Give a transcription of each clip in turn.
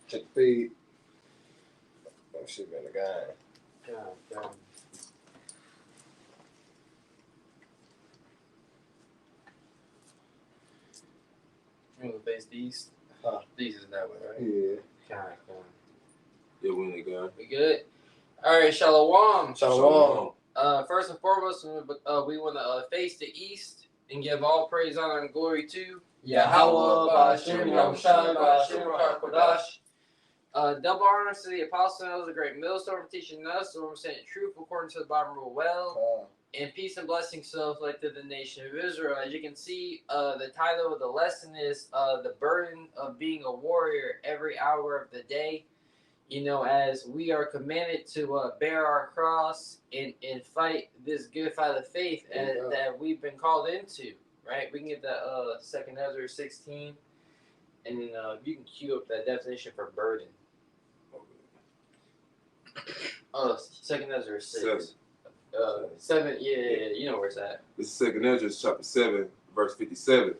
Check the feed. That shit been a guy. God. You want to face the east? The east is that way, right? Yeah. God. Yeah, we in the gun. We good? All right, Shalom. Shalom. First and foremost, we want to face the east and give all praise, honor, and glory to Yahweh, Ba'ashem, Yahushua, Ba'ashem, Ba'akodash. Double honors to the apostles, the great millstone for teaching us, the one saying truth according to the Bible well. And peace and blessings to the nation of Israel. As you can see, the title of the lesson is the burden of being a warrior every hour of the day. You know, as we are commanded to bear our cross and fight this good fight of faith that we've been called into, right? We can get that 2nd Ezra 16, and then you can cue up that definition for burden. 2nd Ezra 6. 7, yeah, you know where it's at. This is 2nd Ezra chapter 7, verse 57.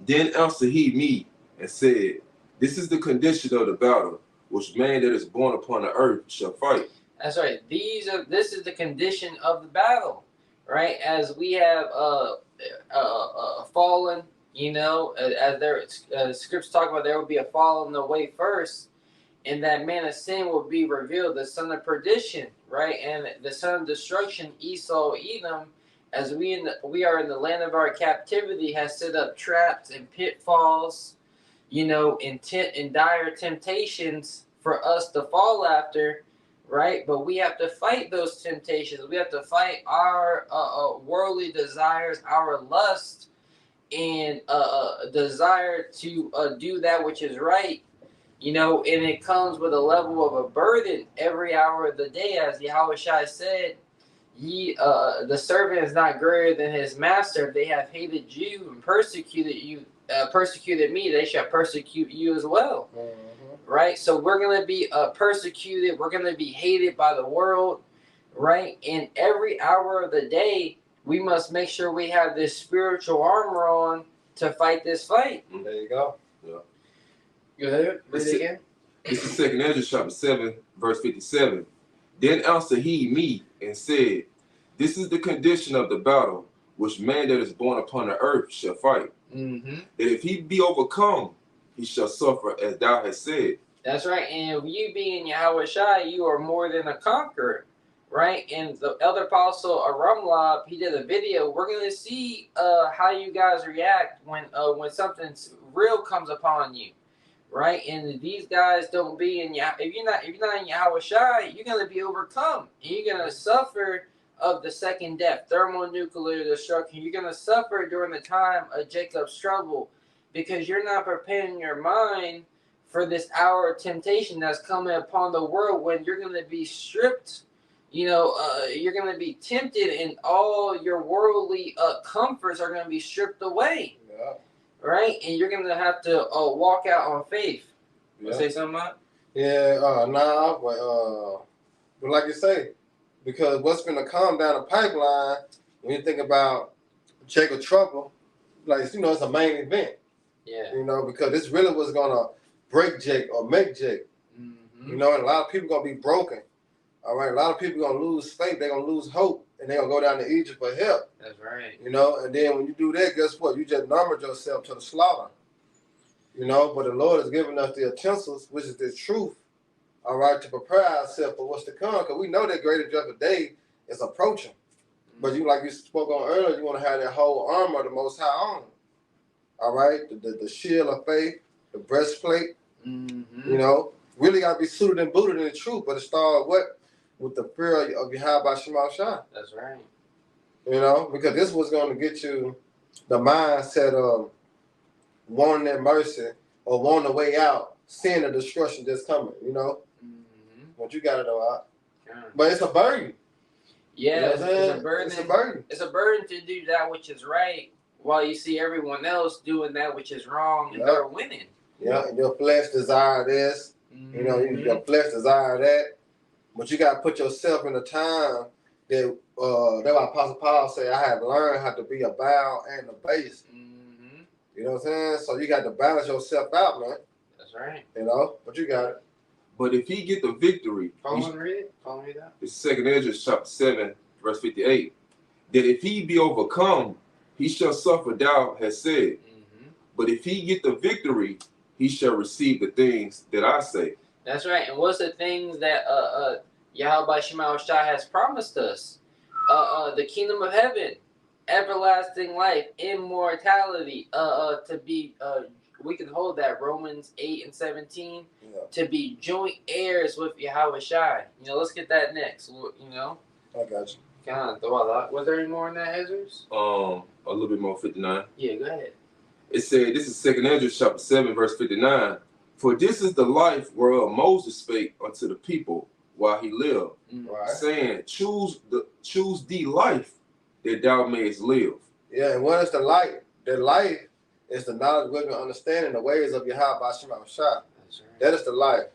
Then answered he me and said, this is the condition of the battle, which man that is born upon the earth shall fight. That's right. This is the condition of the battle, right? As we have fallen, you know, as scripts talk about, there will be a fall in the way first, and that man of sin will be revealed, the son of perdition, right? And the son of destruction, Esau, Edom, as we are in the land of our captivity, has set up traps and pitfalls, you know, in dire temptations for us to fall after, right? But we have to fight those temptations. We have to fight our worldly desires, our lust, and desire to do that which is right, you know, and it comes with a level of a burden every hour of the day. As Yahweh Shai said, the servant is not greater than his master. If they have hated you and persecuted me, they shall persecute you as well. Right? So we're going to be persecuted. We're going to be hated by the world, right? And every hour of the day, we must make sure we have this spiritual armor on to fight this fight. There you go. Yeah. Go ahead. Read it again. This is 2nd Ezra chapter 7, verse 57. Then answered he me and said, this is the condition of the battle, which man that is born upon the earth shall fight. That if he be overcome, he shall suffer as thou hast said. That's right. And you being Yahweh Shai, you are more than a conqueror, right? And the elder apostle Aramlab, he did a video. We're going to see how you guys react when something real comes upon you, right? And these guys don't be in if you're not in Yahweh Shai, you're going to be overcome, and you're going to suffer of the second death, thermonuclear destruction. You're going to suffer during the time of Jacob's trouble, because you're not preparing your mind for this hour of temptation that's coming upon the world, when you're going to be stripped, you know, you're going to be tempted, and all your worldly comforts are going to be stripped away. Yeah. Right? And you're going to have to walk out on faith. You want to say something, Matt? Yeah, but like you say, because what's going to come down the pipeline, when you think about Jacob trouble, like, you know, it's a main event. Yeah. You know, because this really was going to break Jake or make Jake. You know, and a lot of people going to be broken. All right, a lot of people going to lose faith. They're going to lose hope, and they're going to go down to Egypt for help. That's right. You know, and then when you do that, guess what? You just numbered yourself to the slaughter. You know, but the Lord has given us the utensils, which is the truth, all right, to prepare ourselves for what's to come, because we know that greater judgment day is approaching. But you, like you spoke on earlier, you want to have that whole armor of the Most High on. All right, the shield of faith, the breastplate. You know, really got to be suited and booted in the truth. But it started with the fear of Yahweh Shema Shai. That's right. You know, because this was going to get you the mindset of wanting that mercy or wanting a way out, seeing the destruction that's coming. You know, but you got it all out. But it's a burden. Yeah, you know it's a burden. It's a burden. It's a burden to do that which is right, while you see everyone else doing that which is wrong, and they're winning. Yeah, and your flesh desire this. You know, your flesh desire that. But you got to put yourself in a time that that's why Apostle Paul said, I have learned how to be a bow and a base. You know what I'm saying? So you got to balance yourself out, man. That's That's right. You know, but you got it. But if he get the victory, Read it. Read that. it's 2 Ezra chapter 7, verse 58. That if he be overcome, he shall suffer, thou hast said. But if he get the victory, he shall receive the things that I say. That's right. And what's the things that Yahweh Shema Shai has promised us? The kingdom of heaven, everlasting life, immortality. To be we can hold that Romans 8 and 17. Yeah. To be joint heirs with Yahweh Shai. You know, let's get that next. You know. I got you. Kind of throw a lot. Was there any more in that, Ezra's? A little bit more, 59. Yeah, go ahead. It said, this is 2 Ezra chapter 7, verse 59. For this is the life whereof Moses spake unto the people while he lived, Right. saying, choose thee life that thou mayest live. Yeah, and what is the life? The life is the knowledge, wisdom, and understanding the ways of Yahweh Shema Shai. That's right. That is the life.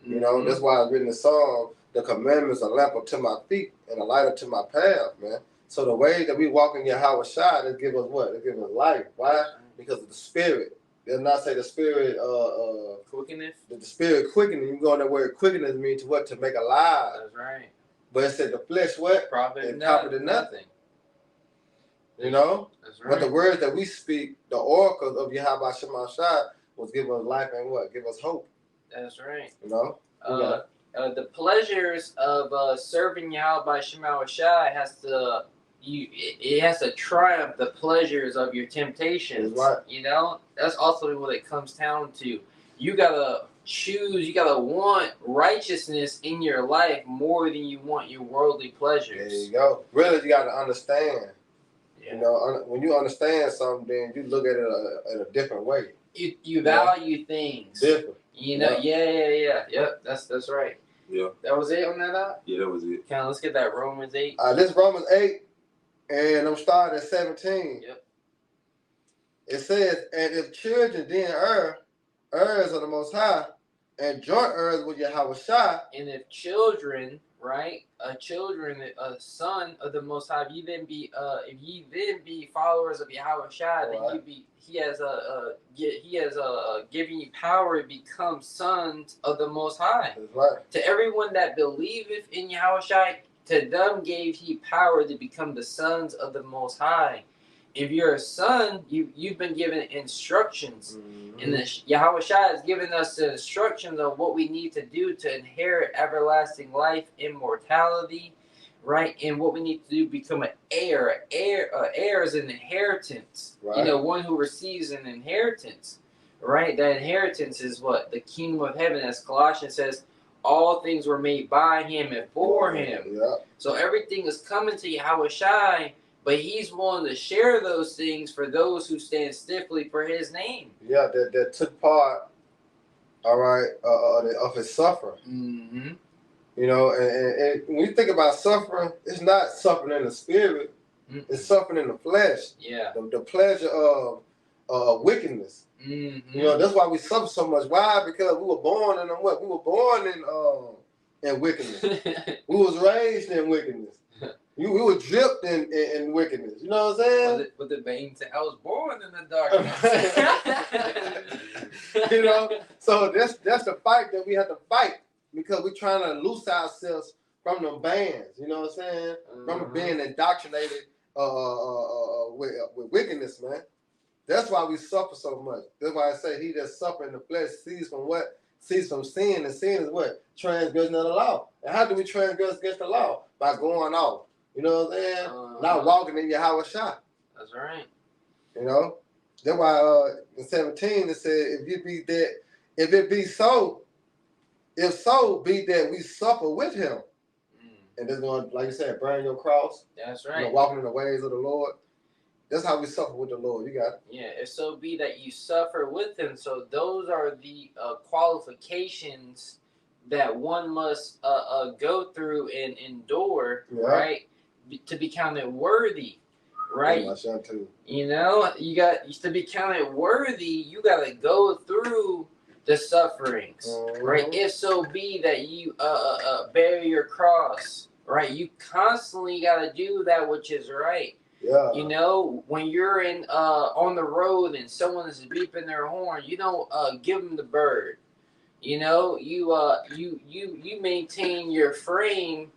You know, that's why I written the song, the commandments are a lamp unto my feet and a light unto my path, man. So the way that we walk in Yahweh Shai, they give us what? They give us life. Why? Because of the spirit. They'll not say the spirit Quickeneth. the spirit quickening. You go on that word quickening means to what? To make alive. That's right. But it said the flesh what? Profit nothing. You know? That's right. But the words that we speak, the oracles of Yahweh Shema Shai, will give us life and what? Give us hope. That's right. You know? The pleasures of serving Yahweh Shema Shai it has to triumph the pleasures of your temptations. That's right. You know, that's ultimately what it comes down to. You gotta choose. You gotta want righteousness in your life more than you want your worldly pleasures. There you go. Really, you gotta understand. Yeah. You know, when you understand something, then you look at it in a different way. You value things. Different. You know, yeah. Yep, that's right. Yeah. That was it on that. Yeah, that was it. Let's get that Romans 8. This Romans 8, and I'm starting at 17. Yep. It says, and if children then heirs of the Most High, and joint heirs with Yahweh Shai. And if children, right, a son of the Most High, if ye then be followers of Yahweh Shai, then he has given you power to become sons of the Most High. That's right. To everyone that believeth in Yahweh Shai, to them gave he power to become the sons of the Most High. If you're a son, you've been given instructions. And Yahweh Shai has given us the instructions of what we need to do to inherit everlasting life, immortality, right? And what we need to do, become an heir. Heir is an inheritance. Right. You know, one who receives an inheritance, right? That inheritance is what? The kingdom of heaven, as Colossians says, all things were made by him and for him. Yeah. So everything is coming to Yahweh Shai, but he's willing to share those things for those who stand stiffly for his name. Yeah, that took part, all right, of his suffering. Mm-hmm. You know, and when you think about suffering, it's not suffering in the spirit, it's suffering in the flesh. Yeah. The pleasure of wickedness. Mm-hmm. You know, that's why we suffer so much. Why? Because we were born in what? We were born in wickedness. We was raised in wickedness. We were dripped in wickedness. You know what I'm saying? With the vein say, I was born in the darkness. You know, so that's the fight that we have to fight, because we're trying to loose ourselves from them bands. You know what I'm saying? From being indoctrinated with wickedness, man. That's why we suffer so much. That's why I say he that suffer in the flesh sees from what? Sees from sin, and sin is what? Transgression of the law. And how do we transgress against the law? By going off. You know what I'm saying? Not walking in Yahweh Shai. That's right. You know? That's why in 17 it said, if it be so, if so be that we suffer with him. And that's going, like you said, bearing your cross. That's right. You know, walking in the ways of the Lord. That's how we suffer with the Lord. You got it. Yeah, if so be that you suffer with him. So those are the qualifications that one must go through and endure, right? To be counted worthy, right? My son too. You know, you got to be counted worthy. You got to go through the sufferings, right? If so be that you bear your cross, right? You constantly got to do that which is right. Yeah. You know, when you're on the road and someone is beeping their horn, you don't give them the bird. You know, you maintain your frame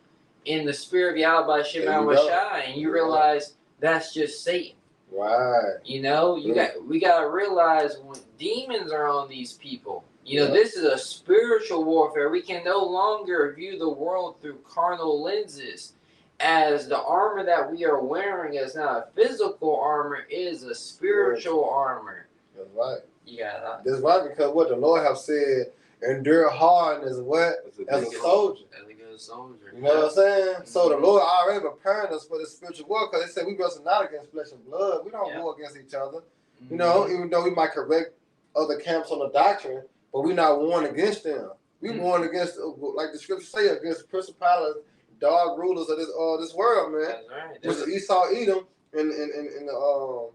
in the spirit of Yahweh Shema Shai, and you realize that's just Satan. Right. You know, we gotta realize when demons are on these people. You know, this is a spiritual warfare. We can no longer view the world through carnal lenses, as the armor that we are wearing is not a physical armor, is a spiritual armor. That's right. Yeah. That's right, because what the Lord have said, endure hard as what? As a soldier. As a good soldier. You know what I'm saying? So the Lord already preparing us for this spiritual war, because they said we wrestle not against flesh and blood. We don't war against each other. You know, even though we might correct other camps on the doctrine, but we're not warring against them. We warring against, like the scriptures say, against principalities, dog rulers of this world, man. That's right. Which Esau, Edom, and the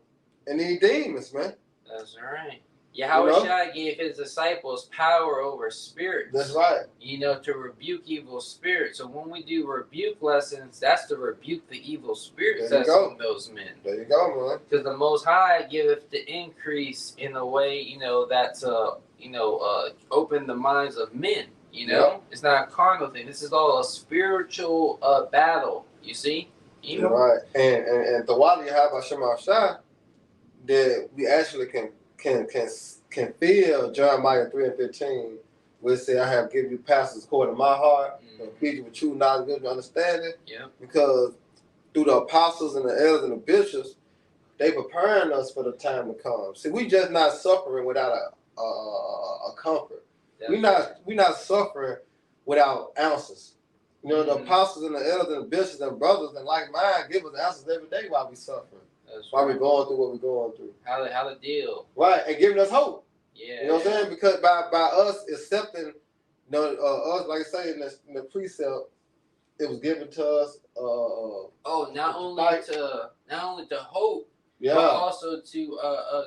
demons, man. That's right. Yahweh gave his disciples power over spirits. That's right. You know, to rebuke evil spirits. So when we do rebuke lessons, that's to rebuke the evil spirits that's on those men. There you go, man. Because the Most High giveth the increase in a way, you know, that's open the minds of men. You know, it's not a carnal thing. This is all a spiritual battle. You see, right? And the while you have Hashem Shai, that we actually can feel Jeremiah 3:15, where it say, "I have given you pastors according to my heart, and feed you with true knowledge, wisdom, understanding." Yeah. Because through the apostles and the elders and the bishops, they preparing us for the time to come. See, we just not suffering without a comfort. We not suffering without answers. You know, the apostles and the elders and the bishops and brothers and like mine give us answers every day while we suffering. While we're going through what we're going through. How to deal. Right, and giving us hope. Yeah. You know what I'm saying? Because by us accepting, you know, us, like I say in the precept, it was given to us. Not only to hope, but also to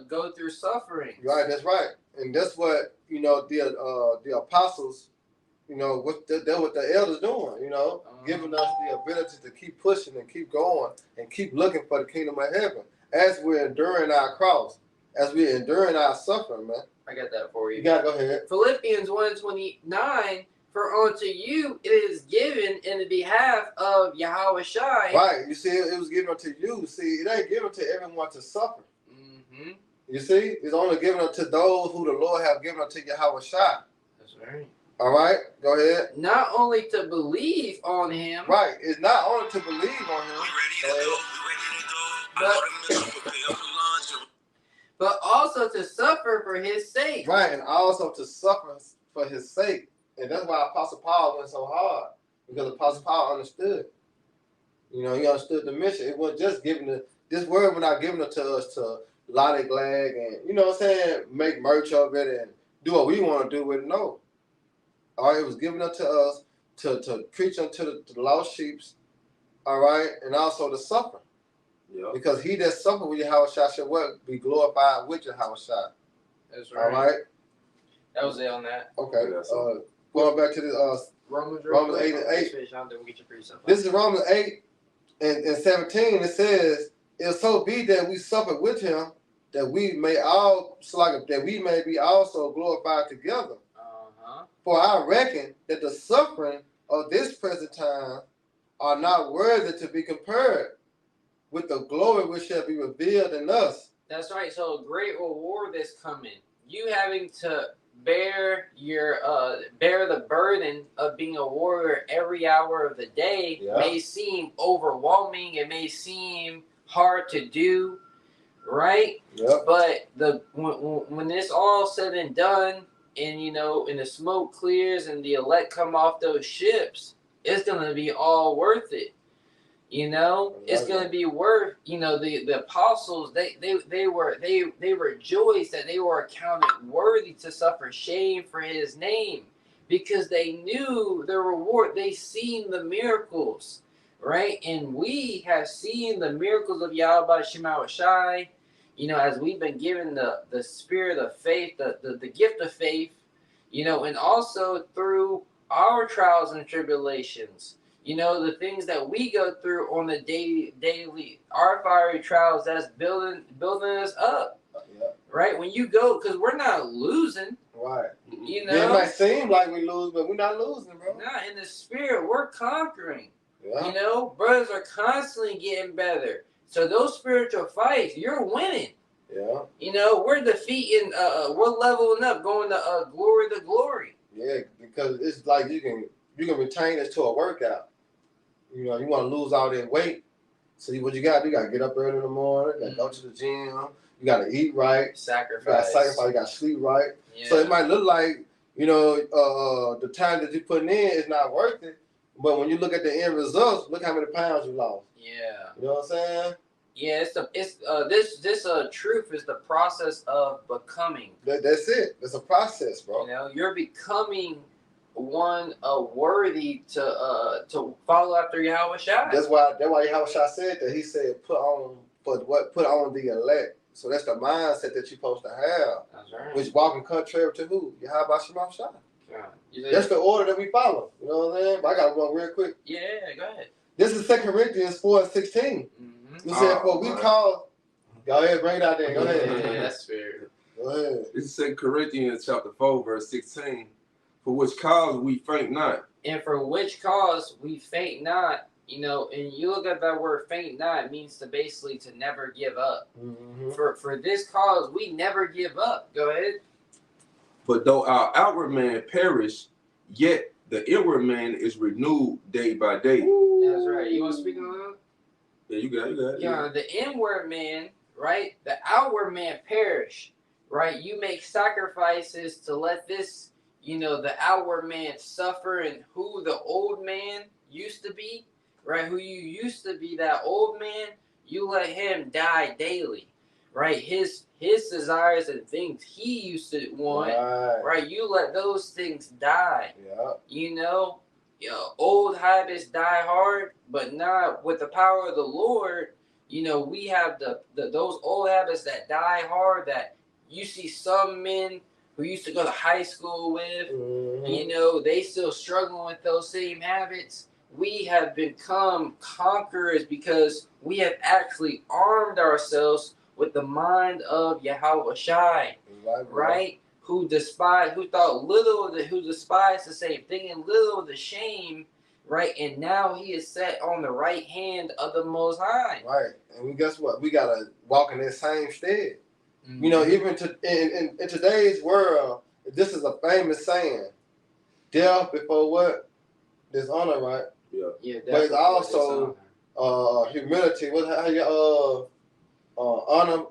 go through suffering. Right, that's right, and that's what, you know, the apostles, you know, what the elders doing, you know, giving us the ability to keep pushing and keep going and keep looking for the kingdom of heaven as we're enduring our cross, as we're enduring our suffering, man. I got that for you. You gotta go ahead. Philippians 1:29, for unto you it is given in the behalf of Yahweh Shai. Right, you see, it was given unto you. See, it ain't given to everyone to suffer. Mm-hmm. You see, it's only given unto those who the Lord have given unto Yahweh Shai. That's right. All right, go ahead. Not only to believe on him. Right, it's not only to believe on him. But also to suffer for his sake. Right, and also to suffer for his sake. And that's why Apostle Paul went so hard. Because Apostle Paul understood. You know, he understood the mission. It wasn't just giving this word was not given it to us to lollygag and, you know what I'm saying, make merch of it and do what we want to do with it. No. All right, it was given unto us to preach unto the lost sheep, all right, and also to suffer. Yeah. Because he that suffered with Yahweh Shai shall what? Be glorified with Yahweh Shai. That's right. All right. That was it on that. Okay. Going back to this Romans 8:8. This is Romans 8 and 17. It says, "If so be that we suffer with him, that we may be also glorified together. For I reckon that the suffering of this present time are not worthy to be compared with the glory which shall be revealed in us." That's right. So a great reward is coming. You having to bear the burden of being a warrior every hour of the day may seem overwhelming. It may seem hard to do, right? Yep. But when it's all said and done, and you know, and the smoke clears and the elect come off those ships, it's gonna be all worth it. You know, it's gonna be worth. You know, the apostles they rejoiced that they were accounted worthy to suffer shame for his name, because they knew the reward. They seen the miracles, right? And we have seen the miracles of Yahweh Shema Shai. You know, as we've been given the spirit of faith, the gift of faith, you know, and also through our trials and tribulations, you know, the things that we go through on the daily, our fiery trials, that's building us up. right? When you go, because we're not losing. Right. You Yeah, it know, might seem like we lose, but we're not losing, bro. nah, in the spirit, we're conquering. Yeah. You know, brothers are constantly getting better. So those spiritual fights, you're winning. Yeah. You know, we're defeating. We're leveling up, going to glory to glory. Yeah, because it's like you can retain this to a workout. You know, you want to lose all that weight. So what you got to do? You got to get up early in the morning. You got to go to the gym. You got to eat right. Sacrifice. You got to sacrifice. You got to sleep right. Yeah. So it might look like, you know, the time that you're putting in is not worth it. But when you look at the end results, look how many pounds you lost. Yeah. You know what I'm saying? Yeah, this truth is the process of becoming. That's it. It's a process, bro. You know, you're becoming one worthy to follow after Yahweh Shai. That's why Yahweh Shai said that. He said, put on the elect. So that's the mindset that you're supposed to have. That's right. Which walking contrary to who? Yahweh Shai. Yeah. That's the order that we follow. You know what I'm saying? But I got to go real quick. Yeah, go ahead. This is 2 Corinthians 4:16. You said, for we call. Go ahead, bring it out there. Go ahead. Yeah, that's fair. Go ahead. This is 2 Corinthians chapter 4, verse 16. For which cause we faint not. And for which cause we faint not. You know, and you look at that word faint not, it means to basically to never give up. Mm-hmm. For this cause, we never give up. Go ahead. But though our outward man perish, yet the inward man is renewed day by day. That's right. You want to speak on that? Yeah, you got it. Yeah, the inward man, right? The outward man perish, right? You make sacrifices to let this, you know, the outward man suffer, and who the old man used to be, right? Who you used to be, that old man, you let him die daily, right? His desires and things he used to want, right? You let those things die. Yeah. You know, old habits die hard, but not with the power of the Lord. You know, we have those old habits that die hard, that you see some men who used to go to high school with, you know, they still struggling with those same habits. We have become conquerors because we have actually armed ourselves with the mind of Yahweh Shai, right? Who thought little of who despised the same thing and little of the shame, right? And now he is set on the right hand of the Most High. Right. And guess what? We got to walk in that same stead. Mm-hmm. You know, even in today's world, this is a famous saying. Death before what? Dishonor, right? Yeah. But it's also humility. Honor.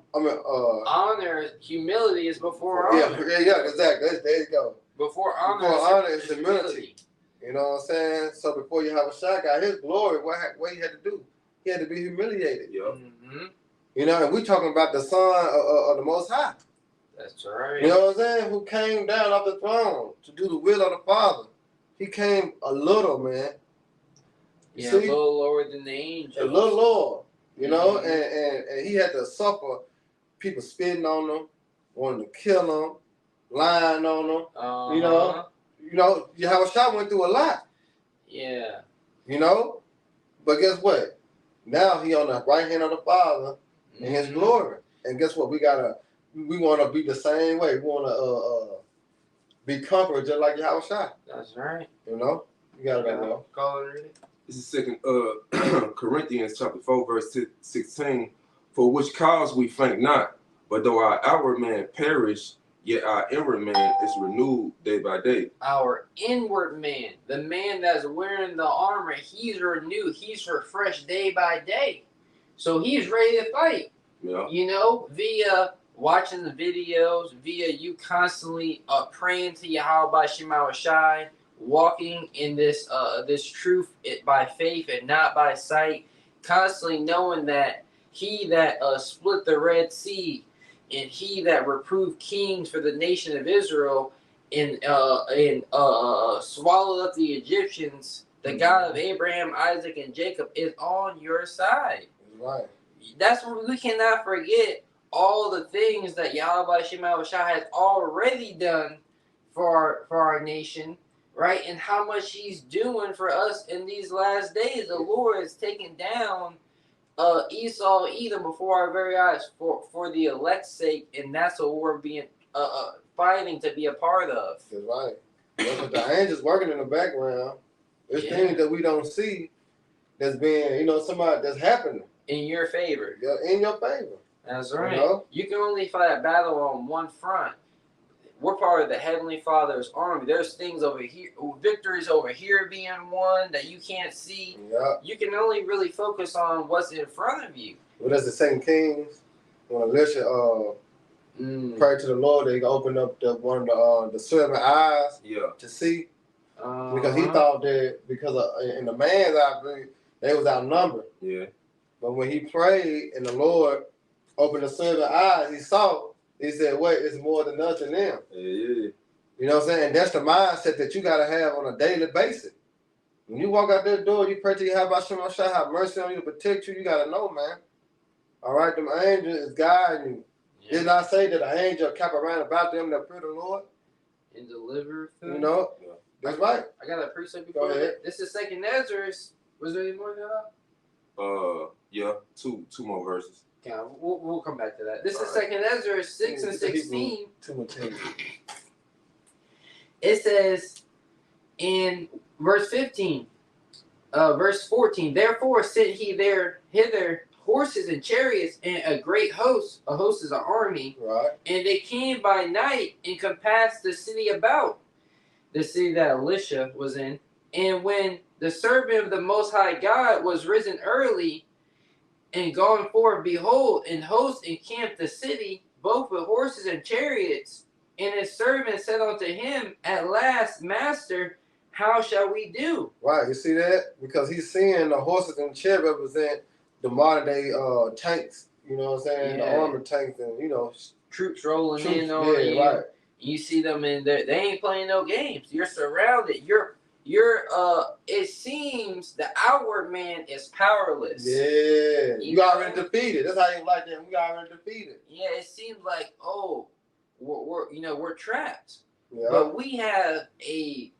Honor, humility is before honor. Yeah, exactly. There you go. Before honor is humility. You know what I'm saying? So before you have a shot, got his glory, what he had to do? He had to be humiliated. Yep. Mm-hmm. You know, and we talking about the Son of the Most High. That's right. You know what I'm saying? Who came down off the throne to do the will of the Father. He came a little, man. Yeah, see? A little lower than the angels. A little lower. You know, and he had to suffer people spitting on him, wanting to kill him, lying on him. You know, Yahweh Shai went through a lot. Yeah. You know? But guess what? Now he on the right hand of the Father in his glory. And guess what? We want to be the same way. We want to be comforted just like Yahweh Shai. That's right. You know? You got to know. Call it ready. This is 2 Corinthians chapter 4, verse 16. For which cause we faint not, but though our outward man perish, yet our inward man is renewed day by day. Our inward man, the man that's wearing the armor, he's renewed. He's refreshed day by day. So he's ready to fight. Yeah. You know, via watching the videos, via you constantly praying to Yahweh Shema Shai, walking in this truth by faith and not by sight, constantly knowing that he that split the Red Sea and he that reproved kings for the nation of Israel and swallowed up the Egyptians, the God of Abraham, Isaac, and Jacob is on your side. Right. That's what we cannot forget. All the things that Yahweh Shema Shai has already done for our nation. Right, and how much he's doing for us in these last days. The Lord is taking down Esau, Edom before our very eyes for the elect's sake, and that's what we're being fighting to be a part of. That's right. That's what the angels working in the background. There's things that we don't see that's being, somebody that's happening in your favor. Yeah, in your favor. That's right. You can only fight a battle on one front. We're part of the Heavenly Father's army. There's things over here, victories over here being won that you can't see. Yeah. You can only really focus on what's in front of you. Well, that's the 2 Kings. When Elisha prayed to the Lord, they opened up one of the servant eyes to see. Because he thought that in the man's eye, they was outnumbered. Yeah. But when he prayed and the Lord opened the servant eyes, he saw. He said, wait, it's more than us and them. Yeah. You know what I'm saying? And that's the mindset that you got to have on a daily basis. When you walk out that door, you pray to you, have mercy on you, protect you. You got to know, man. All right, them angels is guiding you. Yeah. Didn't I say that an angel kept around about them that fear the Lord? And deliver them? You know? Yeah. That's right. I got a precept before that. This is 2nd Ezra. Was there any more than that? Yeah, two more verses. Yeah, we'll come back to that. This is 2nd Ezra 6 and 16. It says in verse 15, verse 14, therefore sent he hither horses and chariots and a great host. A host is an army. Right. And they came by night and compassed the city about, the city that Elisha was in. And when the servant of the Most High God was risen early and gone forth, behold, an host encamped the city, both with horses and chariots. And his servant said unto him, at last, Master, how shall we do? Right, you see that? Because he's seeing the horses and chariots represent the modern day tanks. You know what I'm saying? The armored tanks and, troops rolling in on you. Right. You see them in there. They ain't playing no games. You're surrounded. It seems the outward man is powerless. Yeah. You already defeated. That's how you like that. We already defeated. Yeah, it seems like, we're trapped. Yeah. But we have a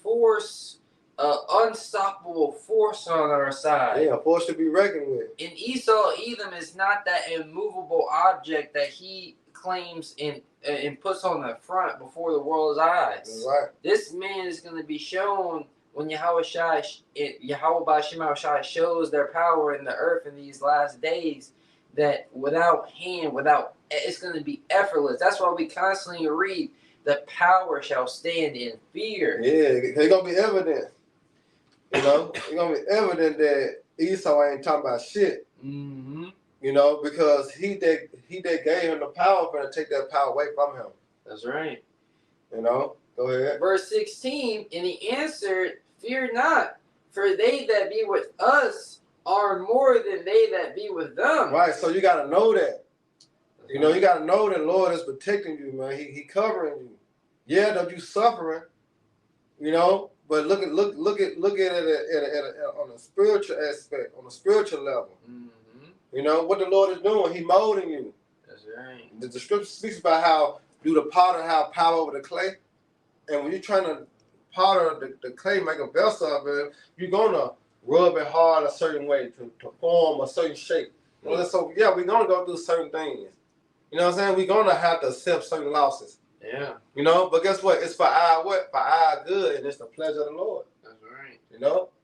force, unstoppable force on our side. Yeah, a force to be reckoned with. And Esau, Edom is not that immovable object that he claims and puts on the front before the world's eyes. That's right. This man is going to be shown when Yahweh Bashim shows their power in the earth in these last days, that it's going to be effortless. That's why we constantly read, the power shall stand in fear. Yeah, it's going to be evident. It's going to be evident that Esau ain't talking about shit. Mm-hmm. Because he that gave him the power for to take that power away from him. That's right. Go ahead. Verse 16, and he answered, fear not, for they that be with us are more than they that be with them. Right, so you got to know that. You got to know that Lord is protecting you, man. He covering you. Yeah, that you suffering, but look at it on a spiritual aspect, on a spiritual level. Mm-hmm. What the Lord is doing, He molding you. That's right. The scripture speaks about how do the potter have power over the clay, and when you're trying to potter the clay, make a vessel of it, you're gonna rub it hard a certain way to form a certain shape. So yeah, we're gonna go through certain things. You know what I'm saying? We're gonna have to accept certain losses. Yeah. But guess what? It's for our what? For our good, and it's the pleasure of the Lord. That's right.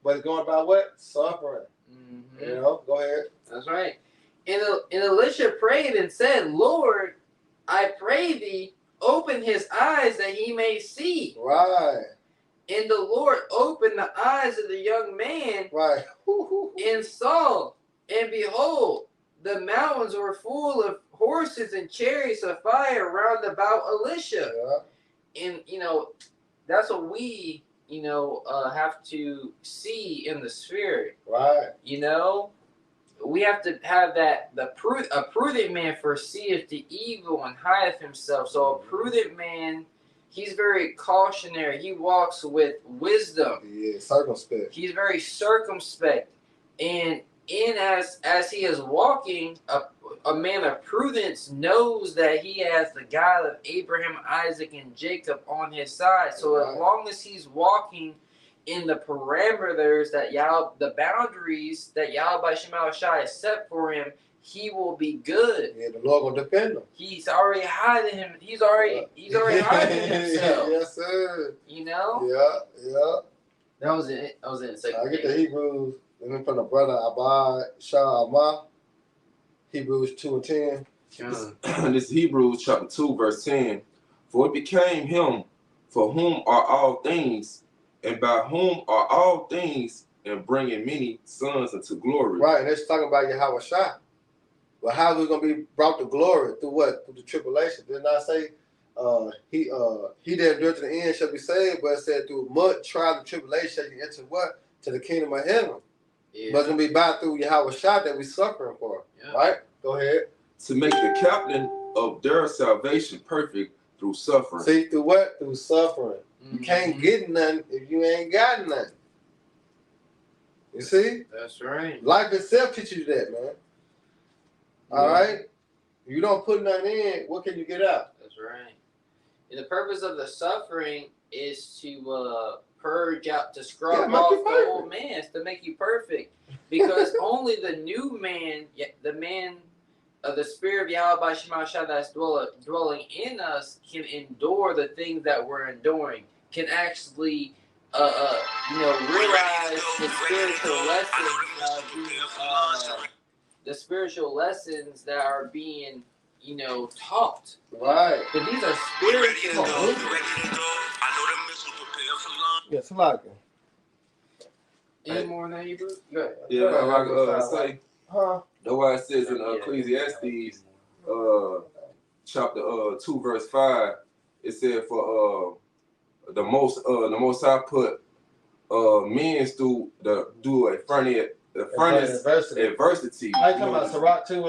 But it's going by what? Suffering. Mm-hmm. Go ahead. That's right. And Elisha prayed and said, Lord, I pray thee, open his eyes that he may see. Right. And the Lord opened the eyes of the young man. Right. And saw, and behold, the mountains were full of horses and chariots of fire round about Elisha. Yeah. And, that's what we, have to see in the spirit. Right. We have to have a prudent man foreseeth the evil and hideth himself. So a prudent man, he's very cautionary. He walks with wisdom. Yeah, circumspect. He's very circumspect. And as he is walking, a man of prudence knows that he has the God of Abraham, Isaac, and Jacob on his side. So as long as he's walking in the parameters that the boundaries that Yahweh Shema Shai has set for him, he will be good. Yeah, the Lord gonna defend him. He's already hiding him. He's already hiding himself. Yes, sir. You know? Yeah. That was it. I was in second. I get the Hebrews, and then from the brother Abad Shah Amah, Hebrews 2:10. This is Hebrews chapter 2, verse 10. For it became him for whom are all things, and by whom are all things, and bringing many sons into glory. Right, and it's talking about Yahweh Shah. But how are we going to be brought to glory? Through what? Through the tribulation. Didn't I say he that endure to the end shall be saved? But it said through much trial and tribulation shall you enter what? To the kingdom of heaven. Yeah. But it's going to be by through Yahweh Shah that we're suffering for. Yeah. Right? Go ahead. To make the captain of their salvation perfect through suffering. See, through what? Through suffering. Mm-hmm. You can't get nothing if you ain't got nothing. You see? That's right. Life itself teaches you that, man. All right? You don't put nothing in, what can you get out? That's right. And the purpose of the suffering is to purge out, to scrub off the old man, to make you perfect. Because only the new man, the man of the spirit of Yahweh Shema Shah that's dwelling in us, can endure the things that we're enduring, can actually realize the spiritual lessons that are being taught. Right. But these are spiritual Yes, like it. Any more than Hebrew? Go ahead. Yeah, like say, Huh? that's why it says in Ecclesiastes chapter 2, verse 5, it said for the most High put means through do a furnace adversity. I talking about Sirach too.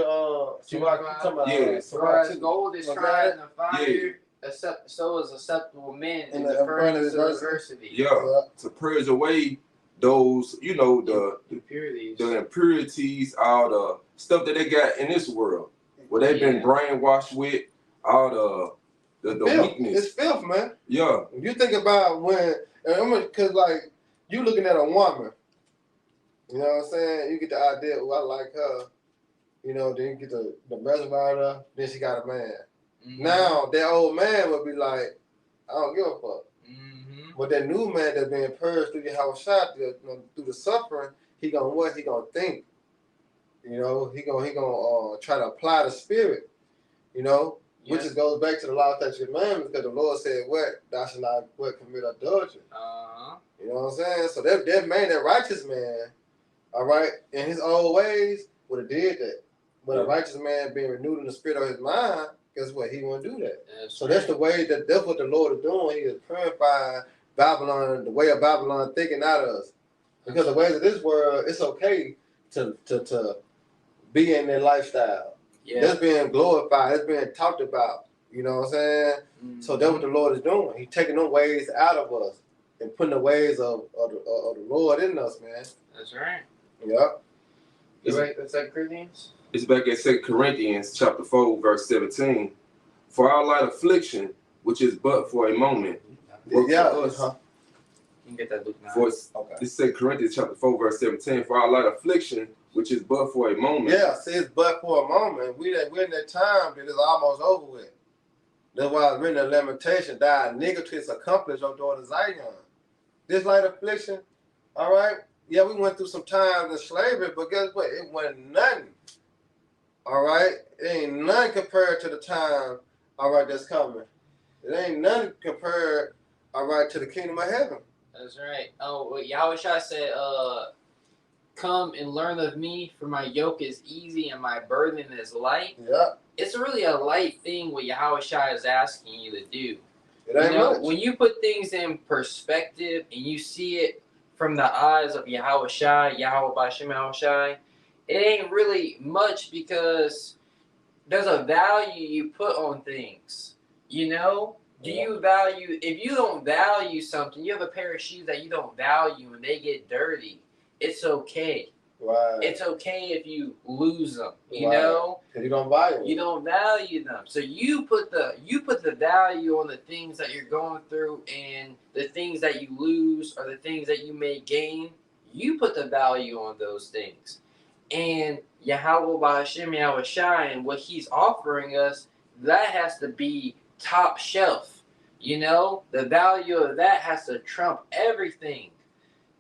Sirach, you talking about Sirach too. Gold is tried in the fire, so is acceptable men in the furnace of adversity. Yeah, to purge away those, the impurities, all the stuff that they got in this world, where they've been brainwashed with, all the weakness. It's filth, man. Yeah. You think about because like you looking at a woman, you know what I'm saying? You get the idea, oh, I like her, then you get the mesmerize her, then she got a man. Mm-hmm. Now that old man would be like, I don't give a fuck. Mm-hmm. But that new man that's being purged through your house shot, through the suffering, he gonna what? He gonna think. He gonna try to apply the spirit. Which just goes back to the law, statutes, and commandments, because the Lord said, "What? Thou shalt not commit adultery." You know what I'm saying? So that man, that righteous man, all right, in his old ways would have did that. But a righteous man being renewed in the spirit of his mind, guess what? He won't do that. That's the way that's what the Lord is doing. He is purifying Babylon, the way of Babylon thinking out of us. Because the ways of this world, it's okay to be in their lifestyle. Yeah. That's being glorified. It's being talked about. You know what I'm saying? Mm-hmm. So that's what the Lord is doing. He's taking them ways out of us and putting the ways of the Lord in us, man. That's right. Yep. That's like Corinthians? It's back in 2 Corinthians chapter 4, verse 17. For our light affliction, which is but for a moment, for us. You can get that book now. This is 2 Corinthians chapter 4, verse 17. For our light affliction, which is but for a moment. Yeah, see, it's but for a moment. We're in that time that is almost over with. That's why I read the lamentation, thy iniquity is accomplished, O daughter Zion. This light affliction, all right? Yeah, we went through some times in slavery, but guess what? It wasn't nothing. All right? It ain't nothing compared to the time, all right, that's coming. It ain't nothing compared, all right, to the kingdom of heaven. That's right. Oh, well, Yahweh Shai said, come and learn of me, for my yoke is easy and my burden is light. Yeah. It's really a light thing what Yahweh Shai is asking you to do. It ain't much. When you put things in perspective and you see it from the eyes of Yahweh Shai, Yahweh Bashem Yahweh Shai, it ain't really much because there's a value you put on things. Do you value, if you don't value something, you have a pair of shoes that you don't value and they get dirty, it's okay. Right. It's okay if you lose them. You Right. know, Because you don't value them. you don't value them. So you put the value on the things that you're going through, and the things that you lose or the things that you may gain. You put the value on those things, and Yahweh Ba'Hashem Yahweh Shai and what He's offering us, that has to be top shelf. You know, the value of that has to trump everything.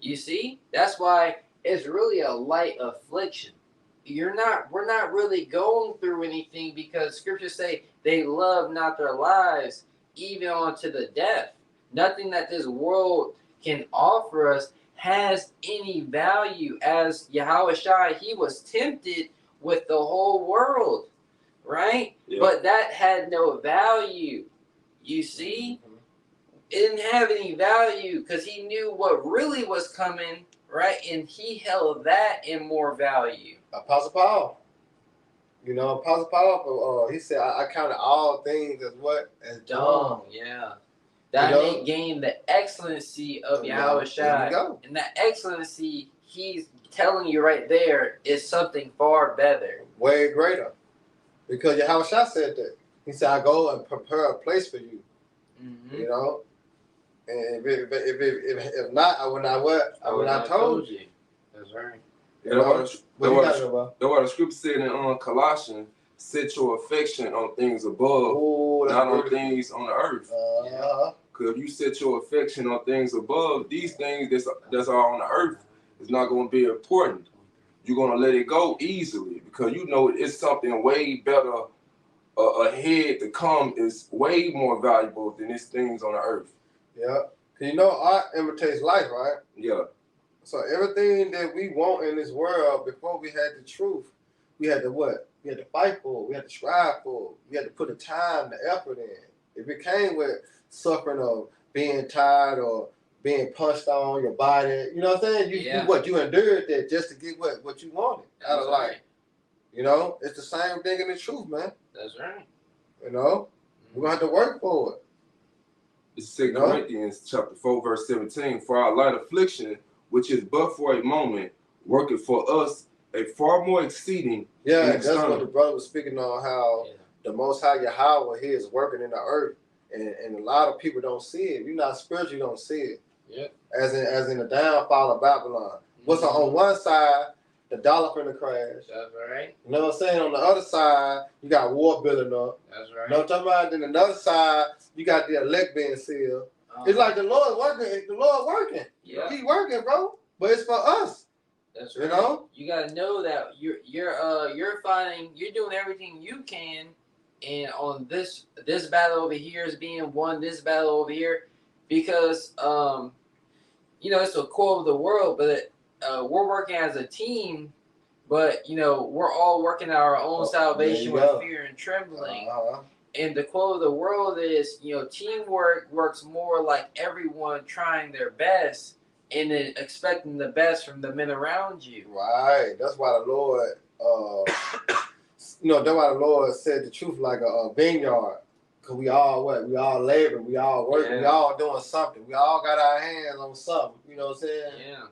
You see, that's why it's really a light affliction. We're not really going through anything, because scriptures say they love not their lives even unto the death. Nothing that this world can offer us has any value. As Yahweh Shai, he was tempted with the whole world, right? Yeah. But that had no value. You see? It didn't have any value because he knew what really was coming, right? And he held that in more value. Apostle Paul. You know, Apostle Paul, he said, I counted all things as what? As Dumb, yeah. That may gain the excellency of Yahweh Shai. And that excellency, he's telling you right there, is something far better. Way greater. Because Yahweh Shai said that. He said, I go and prepare a place for you. Mm-hmm. You know? And if not, I would not what? I would not told you. That's right. That's what the scripture said in Colossians, set your affection on things above, not on things on the earth. Because if you set your affection on things above, these things that's are on the earth is not going to be important. You're going to let it go easily because you know it's something way better ahead to come, is way more valuable than these things on the earth. Yeah. You know, art imitates life, right? Yeah. So everything that we want in this world, before we had the truth, we had to what? We had to fight for it. We had to strive for it. We had to put the time, the effort in. It became with suffering of being tired or being punched on your body. You know what I'm saying? You endured that just to get what you wanted out of life. You know? It's the same thing in the truth, man. That's right. You know? We're going to have to work for it. It's 2 Corinthians chapter 4, verse 17. For our light affliction, which is but for a moment, working for us a far more exceeding. Yeah, and that's what the brother was speaking on, how the Most High Yahweh here is working in the earth, and a lot of people don't see it. If you're not spiritual, you don't see it. Yeah. As in the downfall of Babylon. What's on one side, the dollar finna crash. That's right. You know what I'm saying? On the other side, you got war building up. That's right. You know what I'm talking about? Then another side, you got the elect being sealed. It's like the Lord working. The Lord working. Yeah. He working, bro. But it's for us. That's right. You know? You gotta know that you're fighting. You're doing everything you can, and on this battle over here is being won. This battle over here, because you know, it's a core of the world, but we're working as a team. But you know, we're all working our own salvation with fear and trembling. And the quote of the world is, you know, teamwork works more like everyone trying their best and then expecting the best from the men around you. Right. That's why the Lord, that's why the Lord said the truth like a vineyard. Because we all labor, we all working, we all doing something. We all got our hands on something. You know what I'm saying? Yeah.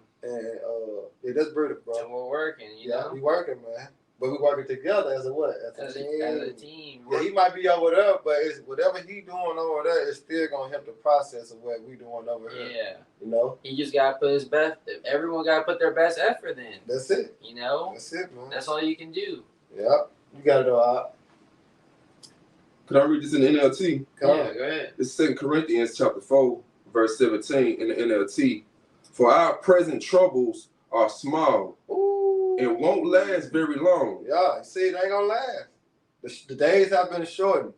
And that's brutal, bro. And we're working, you know? We working, man. But we working together as a what? As a team. Yeah, he might be over there, but it's whatever he doing over there, it's still gonna help the process of what we doing over here. Yeah. You know? He just gotta put his best. Everyone gotta put their best effort in. That's it. You know? That's it, man. That's all you can do. Yeah. You gotta know. Could I read this in the NLT? Go ahead. It's 2 Corinthians chapter 4, verse 17 in the NLT. For our present troubles are small. Ooh. It won't last very long. Yeah, see, it ain't gonna last. The days have been shortened.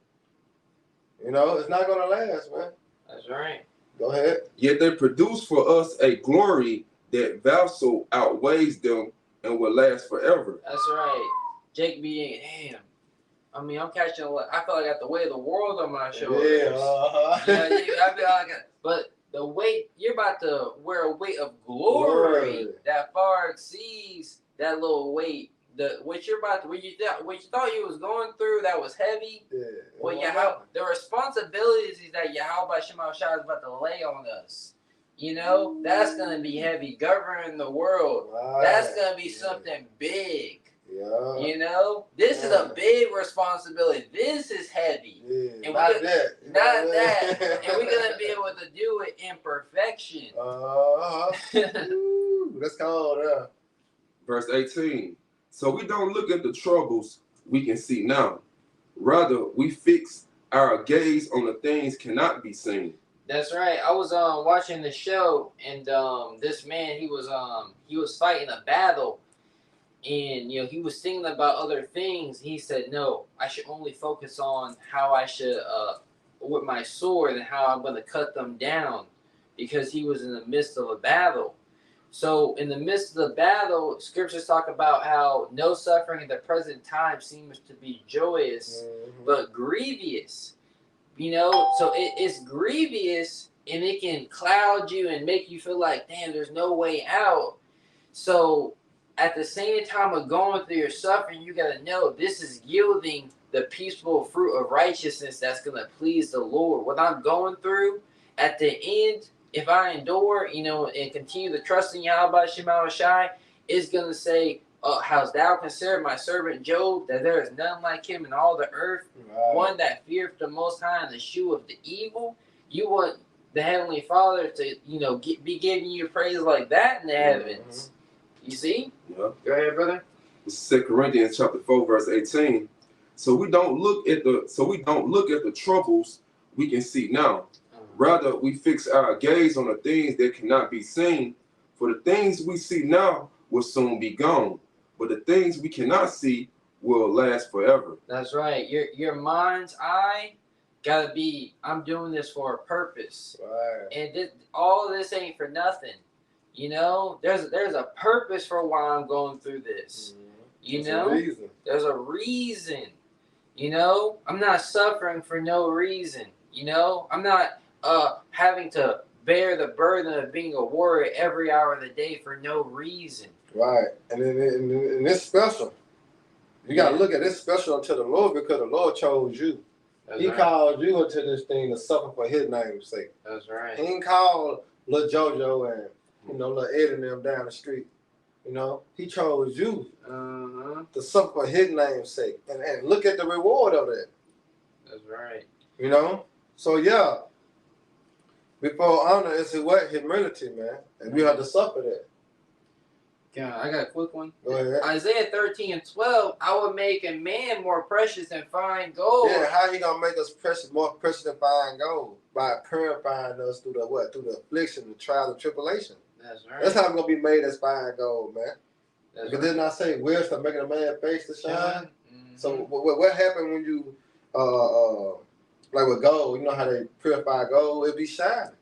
You know, it's not gonna last, man. That's right. Go ahead. Yet they produce for us a glory that vastly outweighs them and will last forever. That's right. Jake being, damn. I mean, I'm catching. I feel like I got the weight of the world on my shoulders. Yeah. I feel like, but the weight, you're about to wear a weight of glory that far exceeds that little weight. What you thought you was going through that was heavy. Yeah. The responsibilities that Yahweh Shema Shai is about to lay on us. You know, that's gonna be heavy. Governing the world. Right. That's gonna be something big. Yeah. You know, this is a big responsibility. This is heavy. Yeah. And Not that. Not that. And we're gonna be able to do it in perfection. That's called Verse 18. So we don't look at the troubles we can see now. Rather, we fix our gaze on the things cannot be seen. That's right. I was watching the show, and this man he was fighting a battle, and you know he was thinking about other things. He said, "No, I should only focus on how I should with my sword and how I'm going to cut them down," because he was in the midst of a battle. So in the midst of the battle, scriptures talk about how no suffering in the present time seems to be joyous, but grievous. You know, so it's grievous, and it can cloud you and make you feel like, damn, there's no way out. So at the same time of going through your suffering, you got to know this is yielding the peaceful fruit of righteousness that's going to please the Lord. What I'm going through, at the end, if I endure, you know, and continue to trust in Yahweh Shema Shai, it's going to say, hast thou considered my servant Job, that there is none like him in all the earth, one that feareth the Most High and the shew of the evil. You want the Heavenly Father to, you know, be giving you praise like that in the heavens. You see? Yeah. Go ahead, brother. This is 2 Corinthians chapter 4, verse 18. So we don't look at the troubles we can see now. Rather, we fix our gaze on the things that cannot be seen. For the things we see now will soon be gone, but the things we cannot see will last forever. That's right. Your mind's eye gotta be, I'm doing this for a purpose. Right. And all this ain't for nothing. You know, there's a purpose for why I'm going through this. You know, there's a reason. You know, I'm not suffering for no reason. You know, I'm not having to bear the burden of being a warrior every hour of the day for no reason. Right. And it's special. You got to look at this special unto the Lord, because the Lord chose you. That's He right. called you into this thing to suffer for his name's sake. That's right. He didn't call little JoJo and, you know, little Ed and them down the street. You know, he chose you to suffer for his name's sake. And look at the reward of that. That's right. You know? So, yeah. Before honor is what? Humility, man. And we have to suffer that. Yeah, I got a quick one. Go ahead. Isaiah 13:12, I will make a man more precious than fine gold. Yeah, how he gonna make us precious, more precious than fine gold? By purifying us through the what? Through the affliction, the trial, the tribulation. That's right. That's how I'm gonna be made as fine gold, man. That's Because didn't I say wisdom making a man's face to shine? Mm-hmm. So what happened when you like with gold? You know how they purify gold? It be shining.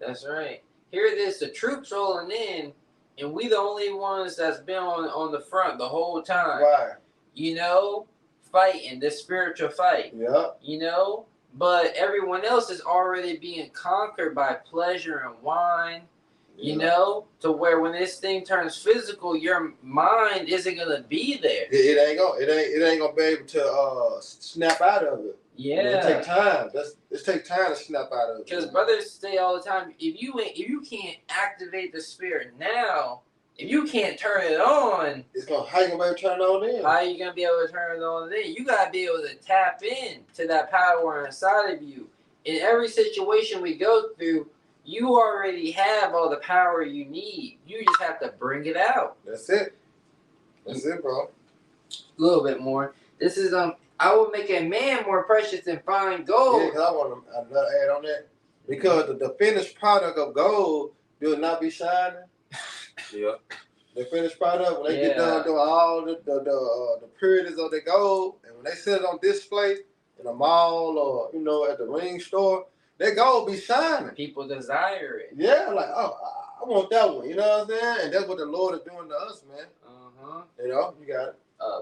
That's right. Here it is, the troops rolling in, and we the only ones that's been on the front the whole time. Right. You know, fighting this spiritual fight. Yeah. You know, but everyone else is already being conquered by pleasure and wine. You know, to where when this thing turns physical, your mind isn't gonna be there. It ain't gonna be able to snap out of it. Yeah. It take time. It take time to snap out of it. Because brothers say all the time, if you can't activate the spirit now, if you can't turn it on, How you gonna be able to turn it on then? how are you gonna be able to turn it on then? You gotta be able to tap in to that power inside of you. In every situation we go through, you already have all the power you need. You just have to bring it out. That's it. That's it, bro. A little bit more. This is I will make a man more precious than fine gold. Yeah, because I want to add on that. Because the finished product of gold will not be shining. Yeah. The finished product, when they get done doing all the purities of the gold, and when they set it on display in a mall or, you know, at the ring store, that gold be shining. People desire it. Yeah, like, oh, I want that one. You know what I'm saying? And that's what the Lord is doing to us, man. You know, you got it.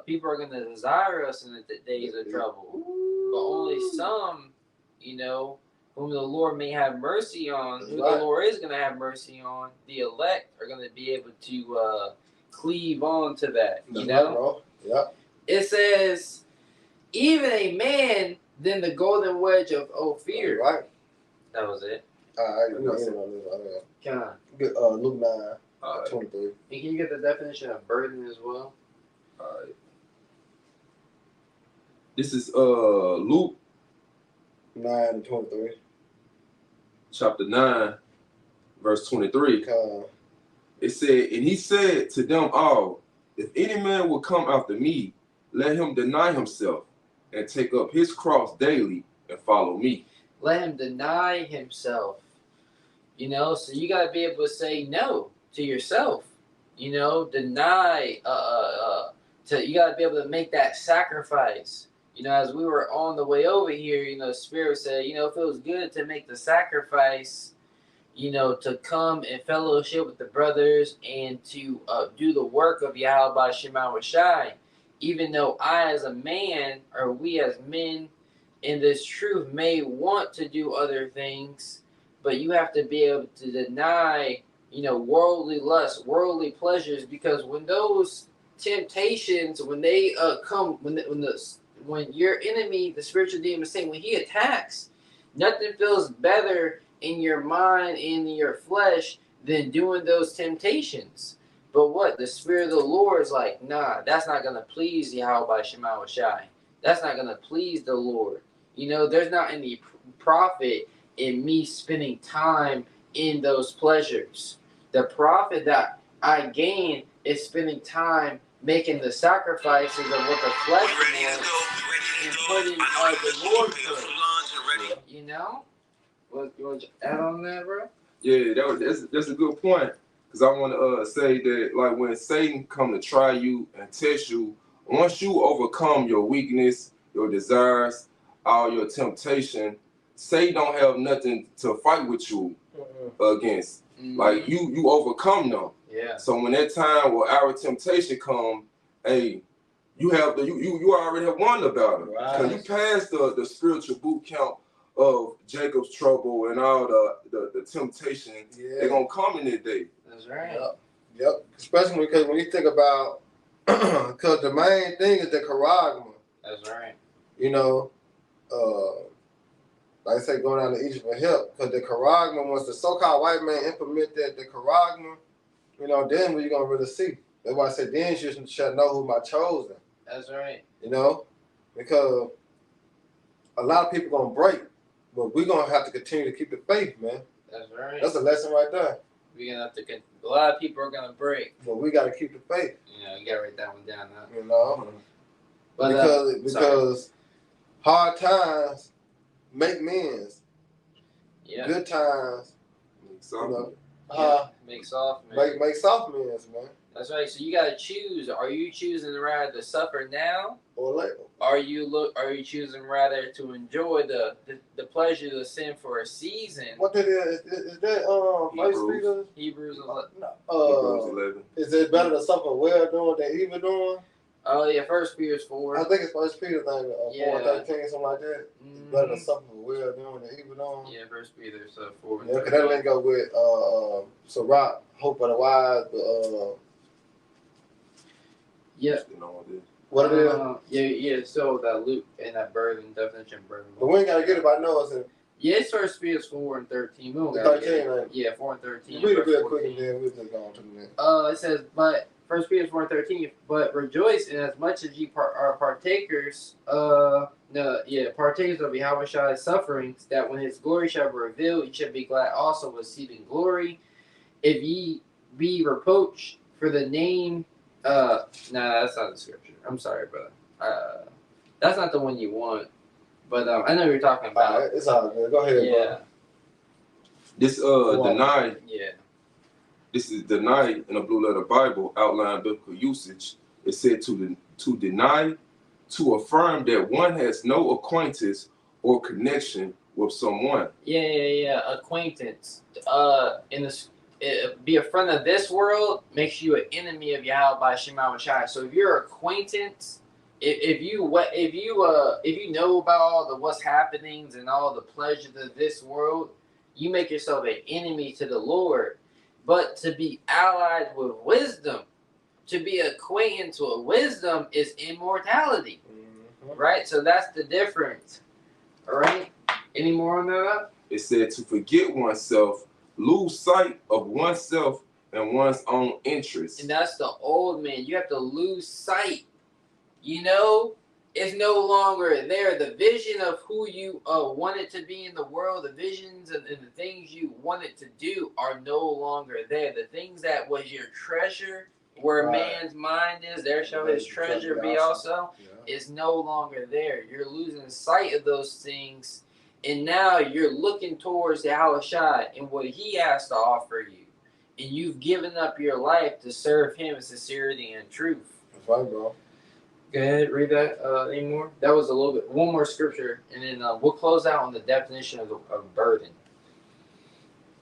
People are going to desire us in the days of trouble. But only some, you know, whom the Lord may have mercy on, who the Lord is going to have mercy on, the elect are going to be able to cleave on to that, you know? Yeah. It says, even a man than the golden wedge of Ophir. Right. That was it. Come on. Luke 9, All right. 23. And can you get the definition of burden as well? All right. This is Luke 9 and 23. chapter 9, verse 23. Come. It said, and he said to them all, if any man will come after me, let him deny himself and take up his cross daily and follow me. Let him deny himself. You know, so you gotta be able to say no to yourself. You know, deny. You gotta be able to make that sacrifice. You know, as we were on the way over here, you know, Spirit said, you know, it feels good to make the sacrifice. You know, to come and fellowship with the brothers and to do the work of Yahweh Shema Shai. Even though I, as a man, or we as men in this truth, may want to do other things, but you have to be able to deny, you know, worldly lust, worldly pleasures, because when those temptations, when they come, when your enemy, the spiritual demon, Satan, when he attacks, nothing feels better in your mind, in your flesh, than doing those temptations. But what? The Spirit of the Lord is like, nah, that's not going to please Yahweh Shema Shai. That's not going to please the Lord. You know, there's not any profit in me spending time in those pleasures. The profit that I gain is spending time making the sacrifices of what the flesh wants and putting the Lord first. You know? What, you want to add on that, bro? Yeah, that's a good point. Because I want to say that, like, when Satan come to try you and test you, once you overcome your weakness, your desires, all your temptation, Satan don't have nothing to fight with you against. Mm-hmm. Like, you overcome them. Yeah. So when that time where our temptation come, hey, you already have won the battle. Because you passed the spiritual boot camp of Jacob's trouble and all the temptation. They're going to come in that day. That's right. Yep. Especially because when you think about, because the main thing is the charagma. That's right. You know, like I say, going down to Egypt for help. Because the charagma, once the so-called white man implement the charagma, you know, then what you going to really see. That's why I said, then you shall know who my chosen. That's right. You know, because a lot of people going to break, but we're going to have to continue to keep the faith, man. That's right. That's a lesson right there. We're gonna have to. A lot of people are gonna break. But we got to keep the faith. You know, you gotta write that one down now. You know, But, because hard times make men's. Yeah. Good times, Make soft men. make soft men's, man. That's right. So you gotta choose. Are you choosing rather to suffer now, Or later. Are you choosing rather to enjoy the pleasure of sin for a season? What that is that First Peter? Hebrews 11. Hebrews 11. Is it better to suffer well doing than evil doing? Oh yeah, First Peter's 4. I think it's First Peter thing, 4:13, something like that. Mm-hmm. It's better to suffer well doing than evil doing. Yeah, First Peter's 4. Yeah, because that link go with Sirach, Hope of the Wise, but yeah. What it is? Yeah. So that Luke and that burden definition burden. But we ain't gotta get it by noticing. Yeah, it's First Peter 4 and 13. We don't 13, right? Yeah, 4 and 13. Read it real quick and then we'll just go on to the next. It says, but First Peter 4 and 13. But rejoice in as much as ye are partakers. Partakers of Yahweh Shai's sufferings, that when His glory shall be revealed, ye shall be glad also with exceeding glory. If ye be reproached for the name. That's not the scripture. I'm sorry, brother. That's not the one you want. But I know what you're talking about. It's all good. Go ahead, Yeah. bro. This denied. Yeah. This is denied in the Blue Letter Bible, outline biblical usage. It said to deny, to affirm that one has no acquaintance or connection with someone. Yeah. Acquaintance. Be a friend of this world makes you an enemy of Yahweh Shema Shai. So if you're acquaintance, if you know about all the what's happenings and all the pleasures of this world, you make yourself an enemy to the Lord. But to be allied with wisdom, to be acquainted to a wisdom is immortality, right? So that's the difference. All right. Any more on that? it said to forget oneself, lose sight of oneself and one's own interests. And that's the old man. You have to lose sight. You know, it's no longer there. The vision of who you wanted to be in the world, the visions and the things you wanted to do are no longer there. The things that was your treasure, where man's mind is, there shall his treasure be also, is no longer there. You're losing sight of those things, and now you're looking towards Yahushua and what he has to offer you. And you've given up your life to serve him in sincerity and truth. That's right, bro. Go ahead, read that anymore. That was a little bit, one more scripture, and then we'll close out on the definition of burden.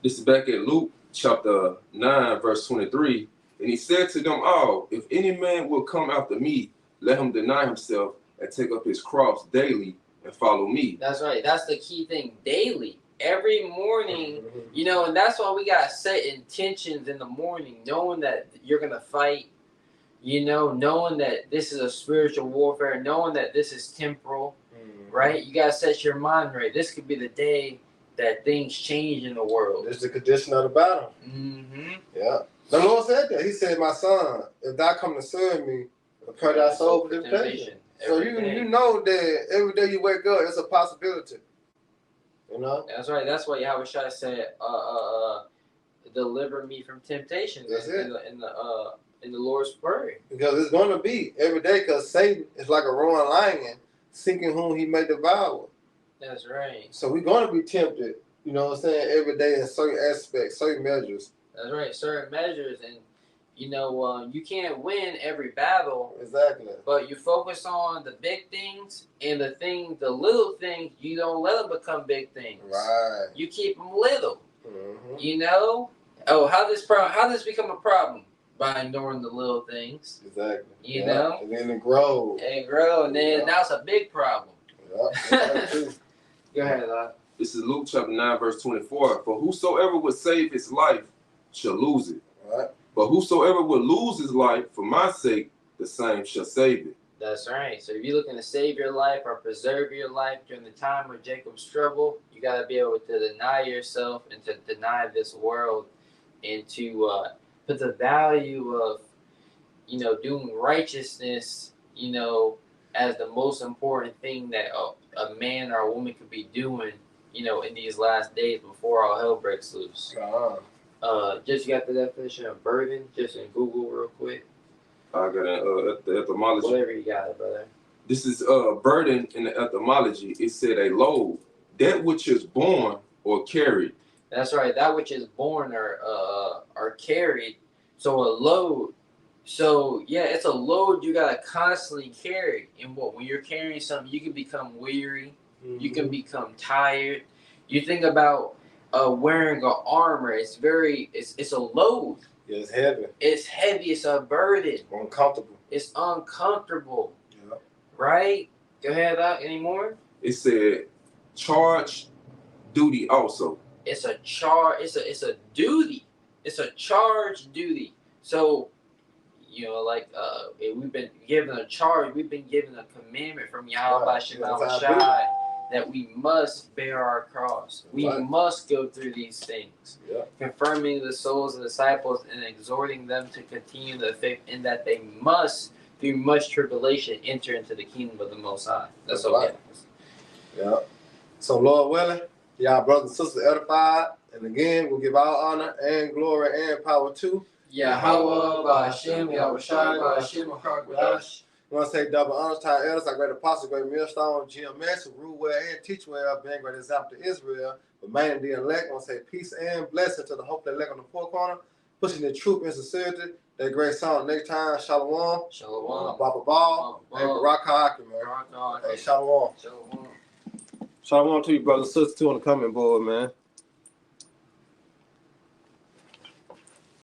This is back at Luke chapter 9, verse 23. And he said to them all, if any man will come after me, let him deny himself and take up his cross daily and follow me. That's right. That's the key thing. Daily. Every morning, you know, and that's why we got to set intentions in the morning, knowing that you're going to fight, you know, knowing that this is a spiritual warfare, knowing that this is temporal, right? You got to set your mind right. This could be the day that things change in the world. This is the condition of the battle. Yeah. The Lord said that. He said, my son, if thou come to serve me, prepare thy soul for temptation. So you know that every day you wake up, it's a possibility. You know? That's right. That's why Yahushua said, deliver me from temptation. That's it. In the Lord's Prayer. Because it's going to be every day, because Satan is like a roaring lion, seeking whom he may devour. That's right. So we're going to be tempted, you know what I'm saying, every day in certain aspects, certain measures. That's right, certain measures. And, you know, you can't win every battle. Exactly. But you focus on the big things, and the little things, you don't let them become big things. Right. You keep them little. You know? Oh, how this become a problem? By ignoring the little things. Exactly. You know? And then it grows. And then now it's a big problem. Yeah. Go ahead, Lord. This is Luke chapter 9, verse 24. For whosoever would save his life shall lose it. Right. But whosoever would lose his life for my sake, the same shall save it. That's right. So if you're looking to save your life or preserve your life during the time of Jacob's trouble, you got to be able to deny yourself and to deny this world, and to put the value of, you know, doing righteousness, you know, as the most important thing that a man or a woman could be doing, you know, in these last days before all hell breaks loose. Just got the definition of burden, just in Google real quick. I got the etymology. Whatever you got it, brother. This is burden in the etymology. It said a load, that which is borne or carried. That's right. That which is borne or carried. So a load. So yeah, it's a load you gotta constantly carry. And when you're carrying something, you can become weary. You can become tired. You think about wearing an armor. It's a load. Yeah, it's heavy. It's heavy. It's a burden. Uncomfortable. It's uncomfortable. Yeah. Right? Go ahead. Any more? It said charge duty also. It's a charge. It's a duty. It's a charge duty. So, you know, like we've been given a charge. We've been given a commandment from Yahweh Shai that we must bear our cross. We must go through these things, confirming the souls of the disciples and exhorting them to continue the faith, in that they must, through much tribulation, enter into the kingdom of the Most High. That's okay. Yeah. So, Lord willing, y'all brothers and sisters edified, and again, we'll give all honor and glory and power to Yahweh, Ba'ashem, Yahushua, Ba'ashem, Akar. I want to say double honors to our elders, our great apostle, great millstone, GMS, who rule well and teach well, being great example to Israel, remaining the elect. I want to say peace and blessing to the hope they elect on the four corner, pushing the truth and sincerity. That great song next time, Shalom. Shalom. Baba Ball. And Barak Ha'akim, man. Hey, Shalom. Shalom. Shalom to you, brothers and sisters, too, on the coming board, man.